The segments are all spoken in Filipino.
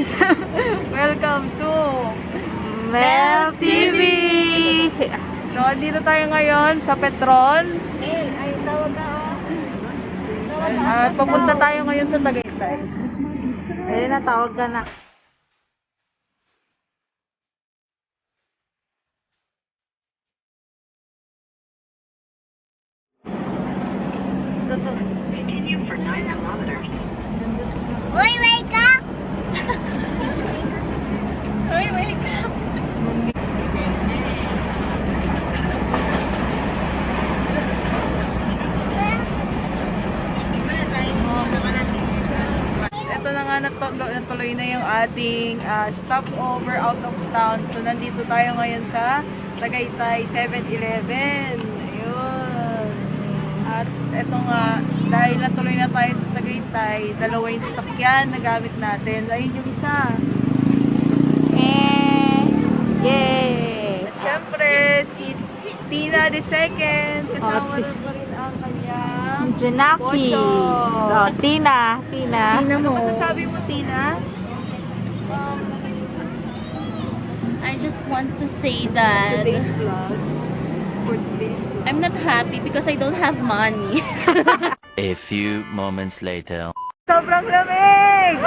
guys! Welcome to Mel TV! So, dito tayo ngayon sa Petron. At papunta tayo ngayon sa Tagaytay. Ayun na, tawag ka na. Continue for 9 kilometers. Uy, wake up! Uy, wake up! Ito na nga, natuloy na yung ating stopover out of town. So, nandito tayo ngayon sa Tagaytay 7-Eleven. Ayun. At ito nga, dahil natuloy na tayo sa Tagaytay, dalawa yung sasakyan na gamit natin. Ayun yung isa. Yay! At syempre, si Tina the second. Kasama na pa rin ang kanyang Janaki. Pocho. So, Tina. Tina mo. Ano masasabi mo, Tina? I just want to say that Today's vlog. For today's vlog. I'm not happy because I don't have money. A few moments later. Sobrang lamig!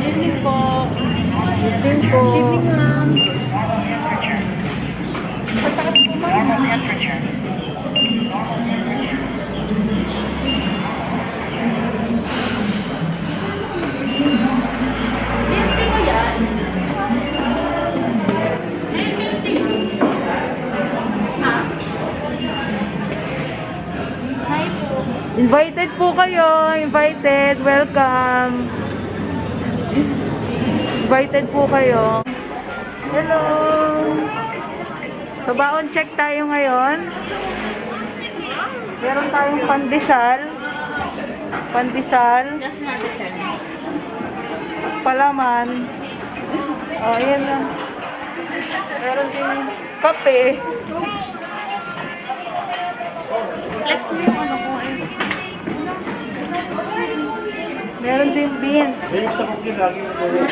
Evening po. Evening po. Evening, ma'am. Normal temperature. Milk ko yan. Hey, milk tea. Ha? Hi po. Invited po kayo. Invited. Welcome. Invited po kayo. Hello. So, baon check tayo ngayon. Meron tayong pandesal. Pandesal. Just not the turn. Palaman. Oh, ayan na. Meron din kape. Flex mo yung ano ko eh. Meron din beans. May gusto ko yung lagi na gawin.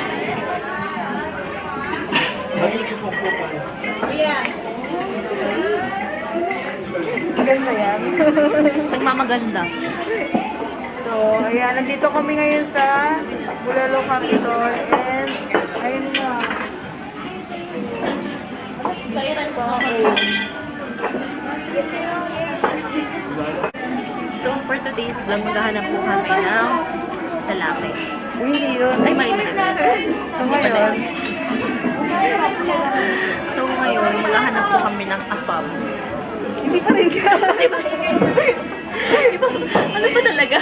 Lagi ko po po pa. Ganda yan. Nagmamaganda. So, ayan. Nandito kami ngayon sa Bulalo Capitol. And, ayun na. So, for today's vlog, maghahanap po kami ng lalaki. Uy, hindi yun. Ay, mali. So, ngayon, So, ngayon, maghahanap po kami ng afam. hindi pa rin ka. Ano ba talaga?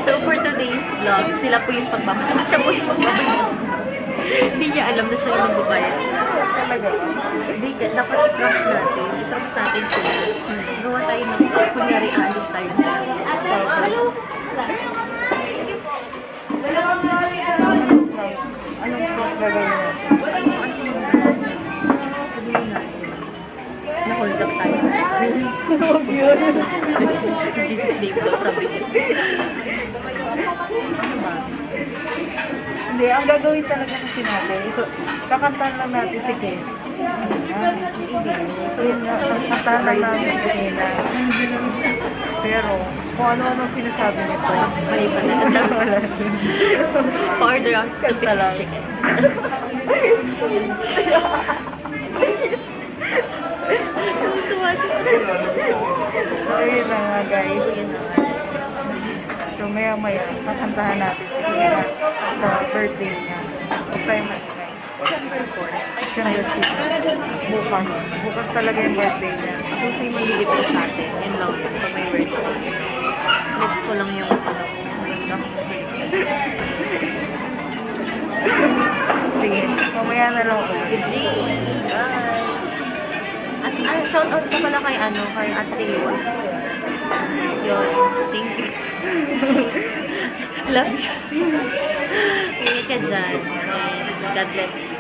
So, for today's vlog, sila po yung pagbabayad. Siya po yung pagbabayad. Hindi niya alam na siya yung magbabayad. Talaga. Hindi, dapat i-trust natin. I-trust natin sila. Gawa tayo ng kunyari alis tayo. Anong cross gagawin natin? Sabihin natin. Na-hold up tayo sa isa. Huwag yun. Jesus name daw, sabi niya. Hindi, ang gagawin talaga kasi natin, so, kakantahan lang natin si Ken. So, yun nga, kakantahan lang natin si Ken. Pero, kung ano-ano sinasabi nito, Mali pa na. Ang dami. Pa-order out to Kanta lang. chicken. So, yun na nga guys. So, maya-maya, kakantahan natin si Ken sa birthday niya. Tayo mag-try. December 4. December 6. Bukas. Bukas talaga yung birthday niya. Kung sa'yo magigipin sa atin, yun lang yun. Pag may birthday. Next ko lang yung ano. Sige, mamaya na lang ulit. G. Bye. At shout out ka pala kay ano, kay Ate Rose. Yun. Thank you. Love you. Ingat ka dyan. And God bless you.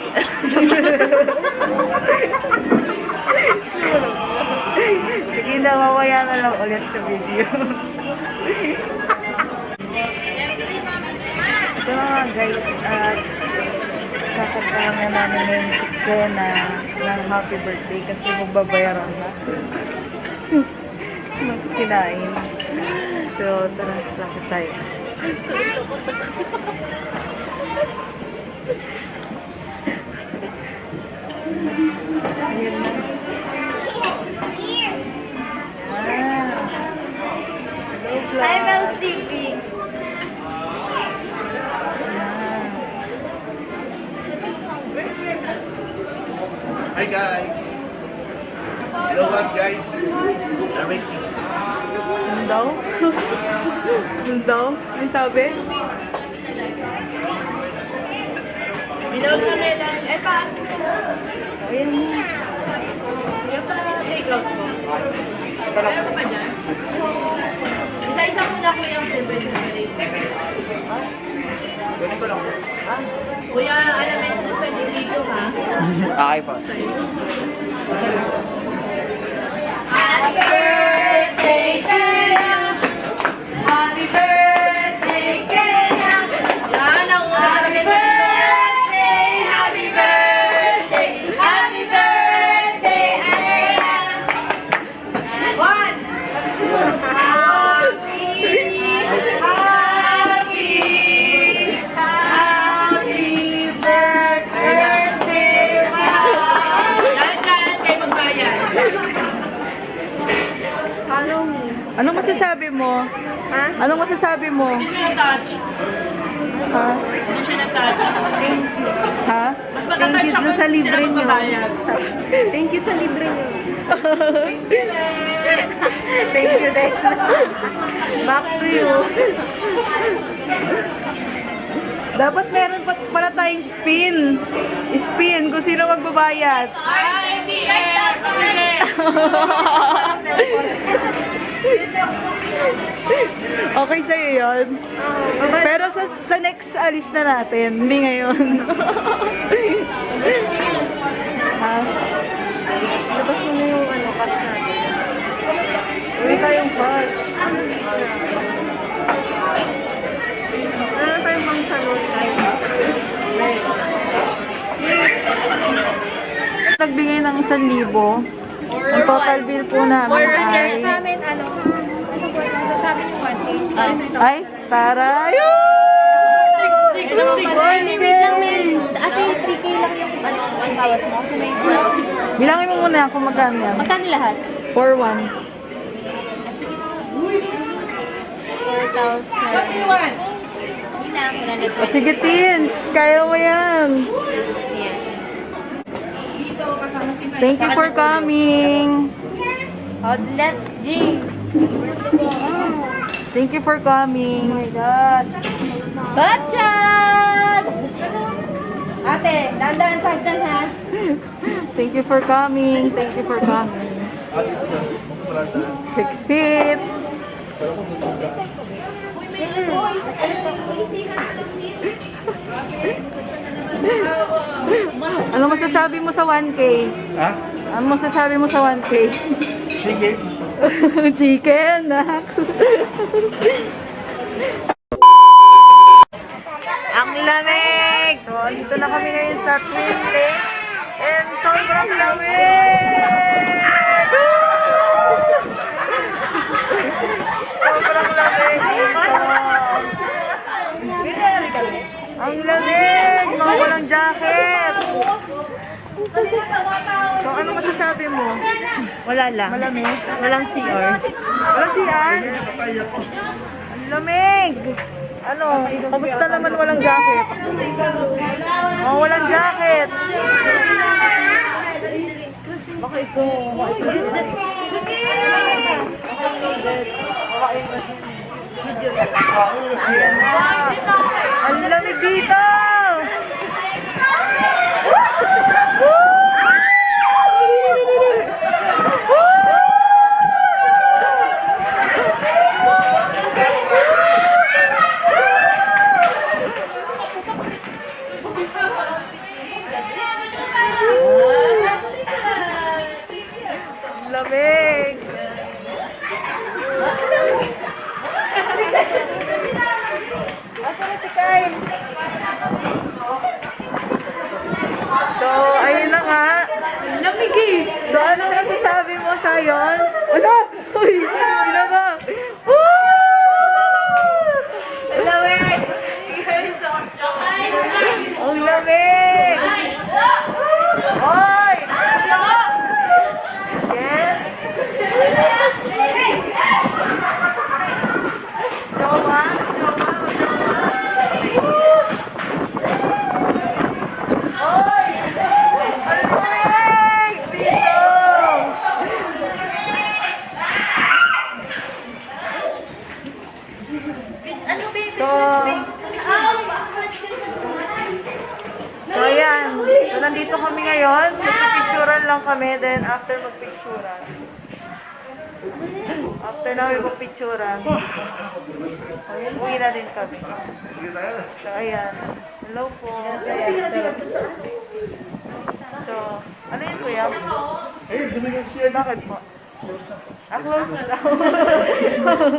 Sige na, mamaya na lang ulit sa video. Ito na nga guys, at kakantahan na namin ngayon si Kena ng happy birthday kasi magbabayaran na. Kinain. So, tara, lakit tayo. Ayun na. Hi, Mel Stevie. Hi guys! You know what guys? Merry Kiss. Ano daw? Ano daw? Ano sabi? Bilog na nila. Eh, pa? Ayun na. Yung take out ko. Meron pa dyan? Isa-isa muna ko yung 7-7. Ganun ko lang. Kuya, alam mo yung pwede dito ha? Okay pa. Happy birthday to you. Happy birthday to you. Yan ang Happy birthday. Happy birthday. Happy birthday, Andrea. One. Happy birthday, Lahat kayo magbayad. Anong masasabi mo? Ha? Anong masasabi mo? Hindi siya na-touch. Ha? Hindi siya na-touch. Ha? Mas mag-touch ako sa libre niyo. Thank you sa libre niyo. Thank you din. Back to you. Dapat meron pa pala tayong spin. Spin kung sino magbabayad. Ay, hindi eh. Okay sa'yo yun? Pero sa next alis na natin, hindi ngayon. Ha? Labas mo na yung cash natin. Uwi tayong cash. Meron tayong pang salon tayo. Nagbigay ng 1,000. Ang total bill po namin ay... Sa amin, ano po, sasabi niyo 1 Ay, taray! Hindi, wait lang, Mel. Ate, 3K lang yung ang bawas mo. Kasi may Bilangin mo muna kung magkano yan. magkano lahat? 4,100. 4,000. Hindi na, wala na ito. O sige, teens. Kaya mo yan. Yan. Thank you for coming. Oh, let's G. Thank you for coming. Oh my God. Bachat! Ate, dandan sa hagdan ha. Thank you for coming. Thank you for coming. Fix it. Ano masasabi mo sa 1K? Ha? Ano masasabi mo sa 1K? Sige. Chicken. Ang lamig! So, dito na kami ngayon sa Twin Lakes. And sobrang lamig! Sobrang lamig dito. Ang lamig! Mga walang jacket. So, ano masasabi mo? Wala lang. Malamig? Walang CR. Walang siyan? Ang lamig! Ano? Kamusta naman walang jacket? Oh, walang jacket. Baka ito. Ayan na. Ang lamig dito! basa yun? Ano? Uy, hindi ba? Lamig! Ang lamig! Hoy! Yes? Jowa? Hoy! Ang lamig! Dito! So ayan. So, nandito kami ngayon. Magpipicturan lang kami. Then, after magpicturan. After namin magpicturan, uwi na din kami. So, ayan. Hello po. So, ano yun, kuya? Eh, dumigan siya. Bakit po? Close na daw.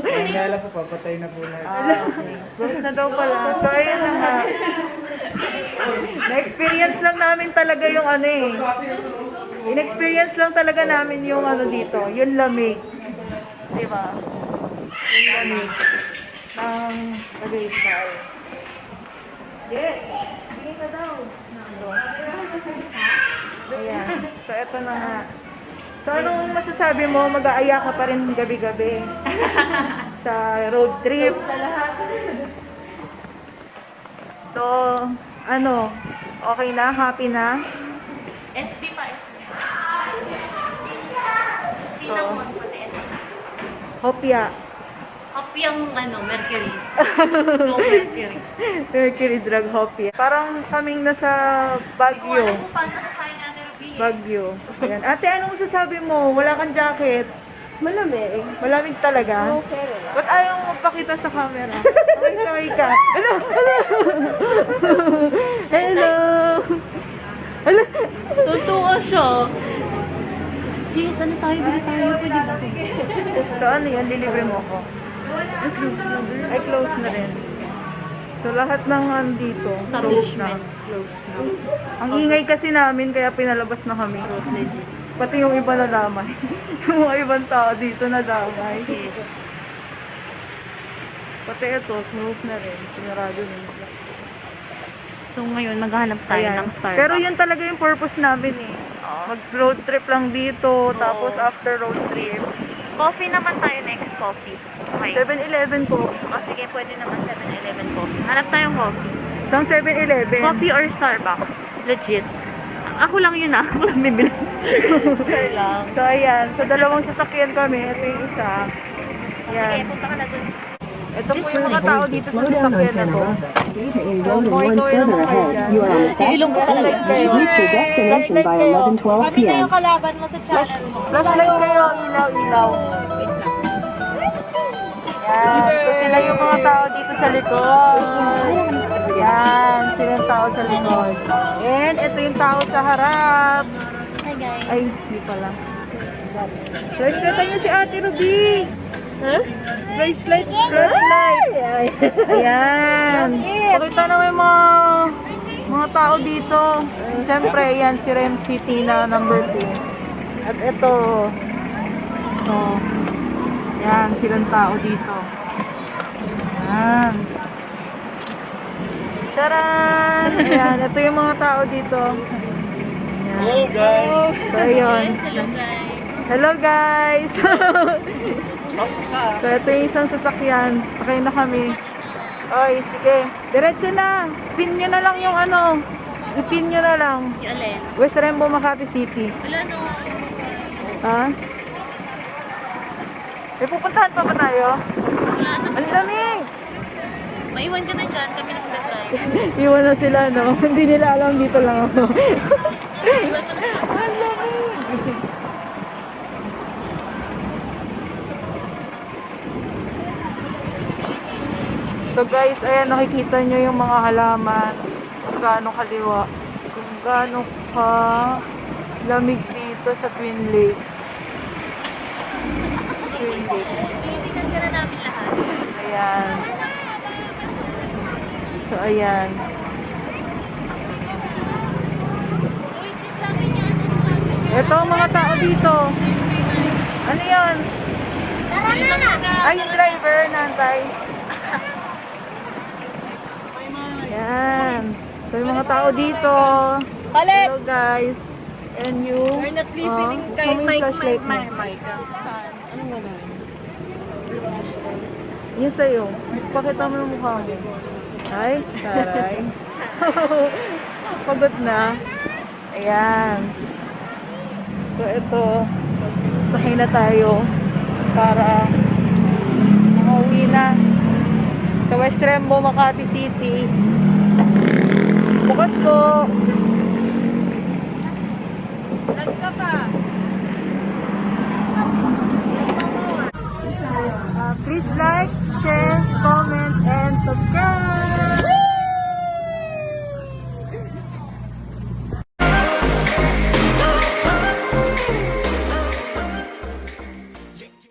Nalala ko, papatay na po na. Close na daw pala. So, ayun na nga. Na-experience lang namin talaga yung ano eh. In-experience lang talaga namin yung ano dito, yung lamig. Diba? Yung lamig ng Tagaytay. Yes! Sige ka daw. Ayan. So, eto na nga. So, anong masasabi mo? Mag-aaya ka pa rin gabi-gabi sa road trip. So, ano? Okay na? Happy na? SB pa, SB. Cinnamon pati SB. Hopya. Happy ang Mercury. No Mercury. Mercury drug hopya. Parang kaming nasa Baguio. Kung paano kakain natin, Ruby. Baguio. Ayan. Ate, anong masasabi mo? Wala kang jacket. Malamig. Malamig talaga. Okay rin. Ba't ayaw mo magpakita sa camera? Kaway ka. Hello! Hello! Hello! Tutuwa siya. Sis, ano tayo? Bili tayo. Pwede ba? So ano yan? Delivery mo ko? Ay, close na rin. So lahat ng andito, close na. Close na. Ang ingay kasi namin, kaya pinalabas na kami. Legit. Pati yung iba na damay. Yung mga ibang tao dito na damay. Yes. Pati ito, smooth na rin. Sinarado na nila. So ngayon, maghanap tayo Ayan. ng Starbucks. Pero yun talaga yung purpose namin eh. Mag-road trip lang dito, tapos after road trip. Coffee naman tayo next coffee. Okay. 7-Eleven po. O sige, pwede naman 7-Eleven coffee. Hanap tayong coffee. Isang 7-Eleven. Coffee or Starbucks. Legit. Ako lang yun ah. Ako lang bibili. Sure lang. So ayan, so dalawang sasakyan kami. Ito yung isa. Sige, Ayan. punta ka na dun. Ito po yung mga tao dito sa sasakyan na to. So kung ikaw yung mga kayo dyan. Ilong ko talaga. Reach your destination by 11:12 p.m. kalaban mo sa channel mo. Flashlight kayo, ilaw, ilaw. Yan. So sila yung mga tao dito sa likod. Yan, sila yung tao sa likod. And ito yung tao sa harap. Hi guys. Ay, hindi pala. Flashlight niyo si Ate Ruby. Huh? Flashlight, flashlight. Ayan. Pakita naman yung mga tao dito. Siyempre, yan si Rem City na number 2. At ito. Ito. Yan, silang tao dito. Yan. Charan! Ayan, ito yung mga tao dito. Ayan. Hello guys! So, ayun. Hello guys. Hello guys! So, ito yung isang sasakyan. Sakay na kami. Oy, sige. Diretso na. Pin nyo na lang yung ano. I-pin nyo na lang. Yung alin? West Rembo, Makati City. Wala no. Ha? Eh, pupuntahan pa ba tayo? Wala no. Ang lamig! Maiwan ka na dyan. Kami na mag-drive. Iwan na sila, no? Hindi nila alam dito lang ako. Iwan mo na sila. Ang lamig! So guys, ayan, nakikita nyo yung mga halaman. Kung gaano kaliwa. Kung gaano ka lamig dito sa Twin Lakes. Twin Lakes. Tinitingnan ka na namin lahat. Ayan. So, ayan. Uy, sis, sabi niya ano. Ito ang mga tao dito. Ano yun? Tara na! Ay, yung driver, nantay. Yan. So, yung mga tao dito. Hello, guys. And you? We're not listening kay may Mike. flashlight mo. Saan? Anong gano'n? Yung sa'yo. Pakita mo yung mukha mo. Ay, taray. Pagod na. Ayan. So, ito. Sahin na tayo para makauwi na sa West Rembo, Makati City. Bukas po. Nagka pa. Please like, share, comment, and subscribe.